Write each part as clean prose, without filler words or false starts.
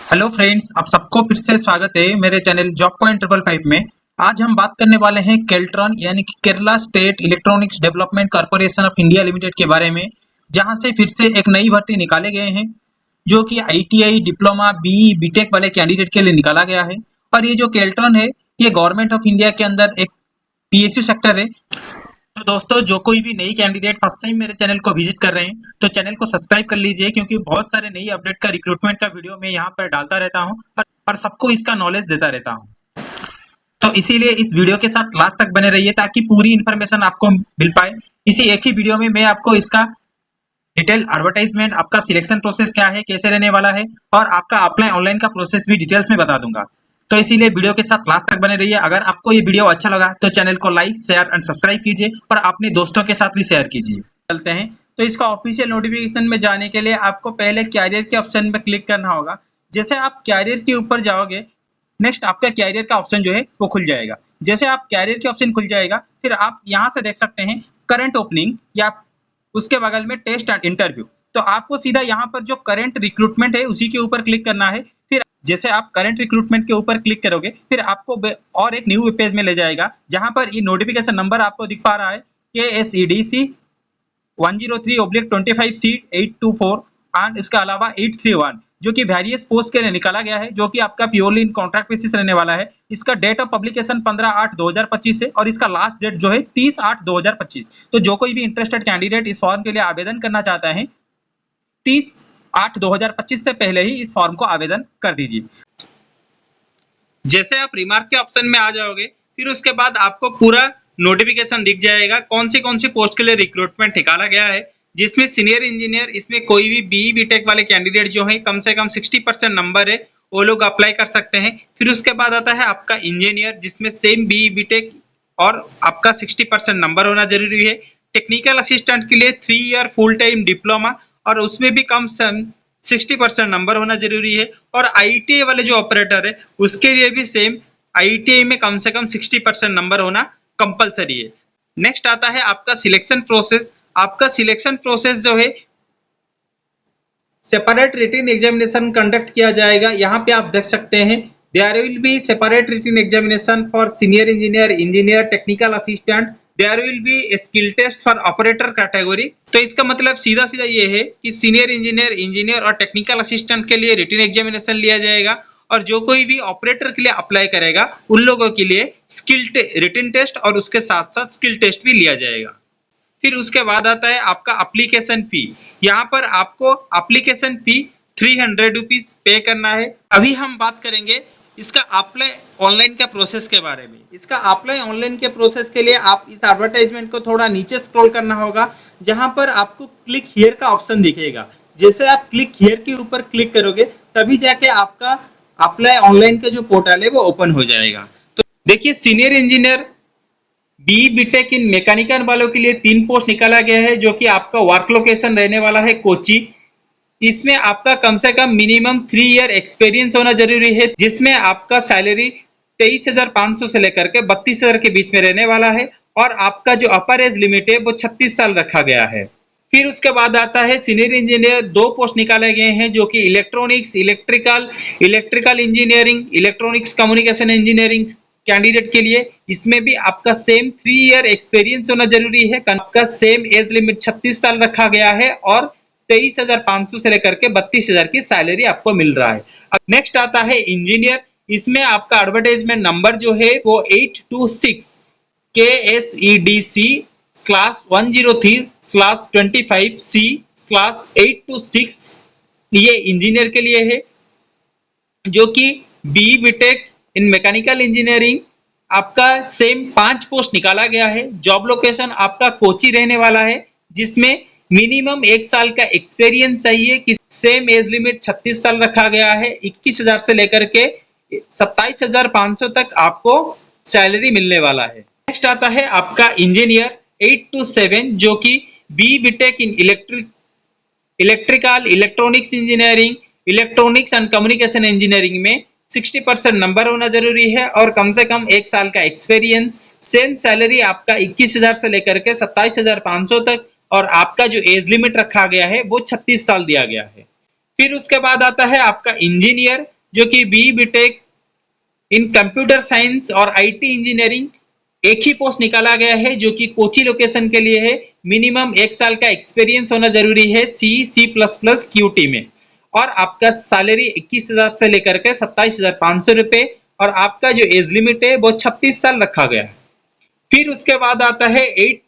Hello friends, आप सबको फिर से स्वागत है मेरे चैनल जॉब पॉइंट 555 में। आज हम बात करने वाले हैं केल्ट्रॉन यानी कि Kerala state electronics development corporation of India limited के बारे में, जहां से फिर से एक नई भर्ती निकाले गए हैं जो कि आईटीआई डिप्लोमा बीई बीटेक वाले कैंडिडेट के लिए निकाला गया है। और ये जो केल्ट्रॉन है, ये गवर्नमेंट ऑफ इंडिया के अंदर एक पीएसयू सेक्टर है। तो दोस्तों, जो कोई भी नई कैंडिडेट फर्स्ट टाइम मेरे चैनल को विजिट कर रहे हैं तो चैनल को सब्सक्राइब कर लीजिए, क्योंकि बहुत सारे नई अपडेट का रिक्रूटमेंट का वीडियो मैं यहाँ पर डालता रहता हूँ और सबको इसका नॉलेज देता रहता हूँ। तो इसीलिए इस वीडियो के साथ लास्ट तक बने रहिए ताकि पूरी इन्फॉर्मेशन आपको मिल पाए। इसी एक ही वीडियो में मैं आपको इसका डिटेल एडवर्टाइजमेंट, आपका सिलेक्शन प्रोसेस क्या है, कैसे रहने वाला है और आपका अप्लाई ऑनलाइन का प्रोसेस भी डिटेल्स में बता दूंगा। तो इसीलिए वीडियो के साथ लास्ट तक बने रहिए। अगर आपको ये वीडियो अच्छा लगा तो चैनल को लाइक, शेयर एंड सब्सक्राइब कीजिए और अपने दोस्तों के साथ भी शेयर कीजिए। चलते हैं। तो इसका ऑफिशियल नोटिफिकेशन में जाने के लिए आपको पहले कैरियर के ऑप्शन में क्लिक करना होगा। जैसे आप कैरियर के ऊपर जाओगे, नेक्स्ट आपका कैरियर का ऑप्शन जो है वो खुल जाएगा। जैसे आप कैरियर के ऑप्शन खुल जाएगा, फिर आप यहाँ से देख सकते हैं करंट ओपनिंग या उसके बगल में टेस्ट एंड इंटरव्यू। तो आपको सीधा यहाँ पर जो करंट रिक्रूटमेंट है उसी के ऊपर क्लिक करना है। फिर जैसे आप करंट रिक्रूटमेंट के ऊपर क्लिक करोगे, फिर आपको और एक न्यू पेज में ले जाएगा जहां पर ये नोटिफिकेशन नंबर आपको दिख पा रहा है KSEDC 103/25 सीट 824 एंड इसके अलावा 831, जो कि वेरियस पोस्ट के लिए निकाला गया है, जो कि आपका प्योरली इन कॉन्ट्रैक्ट बेसिस रहने वाला है। इसका डेट ऑफ पब्लिकेशन 15/8/2025 है और इसका लास्ट डेट जो है 30/8/2025। तो जो कोई भी इंटरेस्टेड कैंडिडेट इस फॉर्म के लिए आवेदन करना चाहता है, 30/8/2025 से पहले ही इस फॉर्म को आवेदन कर दीजिए। जैसे आप रिमार्क के ऑप्शन में आ जाओगे, फिर उसके बाद आपको पूरा नोटिफिकेशन दिख जाएगा कौन सी पोस्ट के लिए रिक्रूटमेंट निकाला गया है, जिसमें सीनियर इंजीनियर, इसमें कोई भी बीई बीटेक वाले कैंडिडेट जो है कम से कम 60% नंबर है, वो लोग अप्लाई कर सकते हैं। फिर उसके बाद आता है आपका इंजीनियर, जिसमें सेम बीई बीटेक और आपका 60% नंबर होना जरूरी है। टेक्निकल असिस्टेंट के लिए 3 ईयर फुल टाइम डिप्लोमा और उसमें भी कम से 60% नंबर होना जरूरी है। और आईटीआई वाले जो ऑपरेटर है उसके लिए भी सेम आईटीआई में कम से कम 60% नंबर होना कंपलसरी है। नेक्स्ट आता है आपका सिलेक्शन प्रोसेस। आपका सिलेक्शन प्रोसेस जो है, सेपरेट रिटन एग्जामिनेशन कंडक्ट किया जाएगा। यहाँ पे आप देख सकते हैं there will be separate written examination for senior engineer, engineer, technical assistant. There will be skill test for operator category. तो इसका मतलब सीधा सीधा ये है कि सीनियर इंजीनियर, इंजीनियर और टेक्निकल असिस्टेंट के लिए रिटन एग्जामिनेशन लिया जाएगा, और जो कोई भी ऑपरेटर के लिए अप्लाई करेगा उन लोगों के लिए रिटन टेस्ट और उसके साथ साथ स्किल टेस्ट भी लिया जाएगा। फिर उसके बाद आता है आपका एप्लीकेशन फी। यहाँ पर आपको एप्लीकेशन फी 300 रुपीज पे करना है। अभी हम बात करेंगे इसका अप्लाई ऑनलाइन का प्रोसेस के बारे में। इसका अप्लाई ऑनलाइन के प्रोसेस के लिए आप इस एडवर्टाइजमेंट को थोड़ा नीचे स्क्रॉल करना होगा, जहां पर आपको क्लिक हियर का ऑप्शन दिखेगा। जैसे आप क्लिक हियर के ऊपर क्लिक करोगे, तभी जाके आपका अप्लाई ऑनलाइन का जो पोर्टल है वो ओपन हो जाएगा। तो देखिए, senior engineer BE B Tech in mechanical वालों के लिए 3 पोस्ट निकाला गया है, जो कि आपका वर्क लोकेशन रहने वाला है कोची। इसमें आपका कम से कम मिनिमम 3 ईयर एक्सपीरियंस होना जरूरी है, जिसमें आपका सैलरी 23,500 से लेकर के 32,000 के बीच में रहने वाला है, और आपका जो अपर एज लिमिट है वो 36 साल रखा गया है। फिर उसके बाद आता है सीनियर इंजीनियर, 2 पोस्ट निकाले गए हैं, जो कि electronics, electrical engineering, electronics communication engineering candidate के लिए। इसमें भी आपका सेम 3 ईयर एक्सपीरियंस होना जरूरी है। आपका सेम एज लिमिट 36 साल रखा गया है और 23,500 से लेकर के 32,000 की सैलरी आपको मिल रहा है। अब नेक्स्ट आता है इंजीनियर। इसमें आपका एडवर्टाइजमेंट नंबर जो है वो 826 KSEDC/103/25C/826 ये इंजीनियर के लिए है, जो कि BE B Tech in mechanical engineering. आपका सेम 5 पोस्ट निकाला गया है। जॉब लोकेशन आपका कोची रहने वाला है, जिसमें मिनिमम 1 साल का एक्सपीरियंस चाहिए। कि सेम एज लिमिट 36 साल रखा गया है। 21,000 से लेकर के 27,500 तक आपको सैलरी मिलने वाला है। नेक्स्ट आता है आपका इंजीनियर 8 to 7, जो कि BE B Tech in electrical, electronics engineering, electronics and communication engineering में 60% नंबर होना जरूरी है और कम से कम 1 साल का एक्सपीरियंस। सेम सैलरी आपका 21,000 से लेकर के 27,500 तक, और आपका जो एज लिमिट रखा गया है वो 36 साल दिया गया है। फिर उसके बाद आता है आपका इंजीनियर, जो कि BTech इन कंप्यूटर साइंस और IT इंजीनियरिंग एक ही पोस्ट निकाला गया है, जो कि कोची लोकेशन के लिए है। मिनिमम 1 साल का एक्सपीरियंस होना जरूरी है C++ QT में, और आपका सैलरी 21,000 से लेकर के 27,500 रुपए, और आपका जो एज लिमिट है वो 36 साल रखा गया है। फिर उसके बाद आता है 8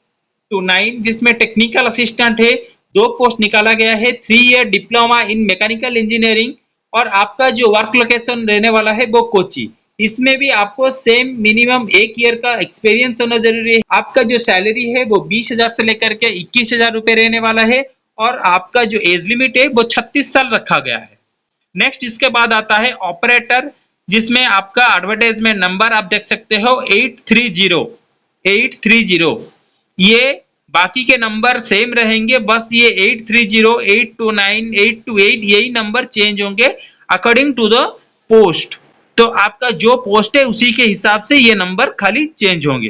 to 9, जिसमें टेक्निकल असिस्टेंट है। 2 पोस्ट निकाला गया है। 3 year diploma in mechanical engineering, और आपका जो वर्क लोकेशन रहने वाला है वो कोची। इसमें भी आपको सेम मिनिमम 1 ईयर का एक्सपीरियंस होना जरूरी है। आपका जो सैलरी है वो 20,000 से लेकर के 21,000 रुपए रहने वाला है, और आपका जो एज लिमिट है वो 36 साल रखा गया है। नेक्स्ट इसके बाद आता है ऑपरेटर, जिसमें आपका एडवर्टाइजमेंट नंबर आप देख सकते हो 830। ये बाकी के नंबर सेम रहेंगे, बस ये 830, 829, 828 यही नंबर चेंज होंगे अकॉर्डिंग टू द पोस्ट। तो आपका जो पोस्ट है उसी के हिसाब से ये नंबर खाली चेंज होंगे।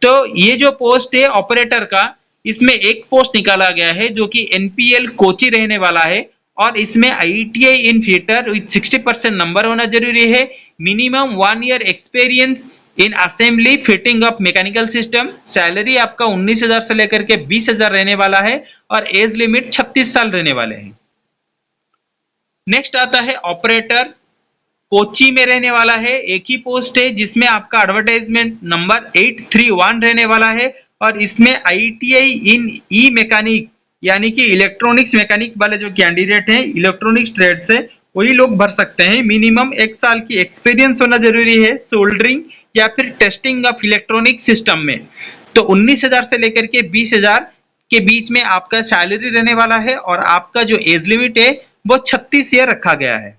तो ये जो पोस्ट है ऑपरेटर का, इसमें एक पोस्ट निकाला गया है जो कि NPL कोची रहने वाला है, और इसमें ITI in fitter with 60% number होना जरूरी है। Minimum 1 year experience in assembly fitting of mechanical system. Salary आपका 19,000 से लेकर के 20,000 रहने वाला है, और एज लिमिट 36 साल रहने वाले हैं। नेक्स्ट आता है ऑपरेटर, कोची में रहने वाला है। एक ही पोस्ट है, जिसमें आपका एडवर्टाइजमेंट नंबर 831 रहने वाला है, और इसमें ITI इन ई मैकेनिक यानी कि इलेक्ट्रॉनिक्स मैकेनिक वाले जो कैंडिडेट हैं इलेक्ट्रॉनिक्स ट्रेड से, वही लोग भर सकते हैं। मिनिमम 1 साल की एक्सपीरियंस होना जरूरी है सोल्डरिंग या फिर टेस्टिंग ऑफ इलेक्ट्रॉनिक सिस्टम में। तो 19,000 से लेकर के 20,000 के बीच में आपका सैलरी रहने वाला है, और आपका जो एज लिमिट है वो 36 ईयर रखा गया है।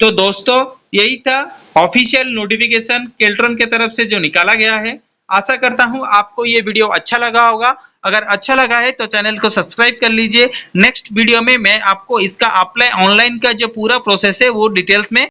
तो दोस्तों यही था ऑफिशियल नोटिफिकेशन केल्ट्रॉन के तरफ से जो निकाला गया है। आशा करता हूं आपको ये वीडियो अच्छा लगा होगा। अगर अच्छा लगा है तो चैनल को सब्सक्राइब कर लीजिए। नेक्स्ट वीडियो में मैं आपको इसका अप्लाई ऑनलाइन का जो पूरा प्रोसेस है वो डिटेल्स में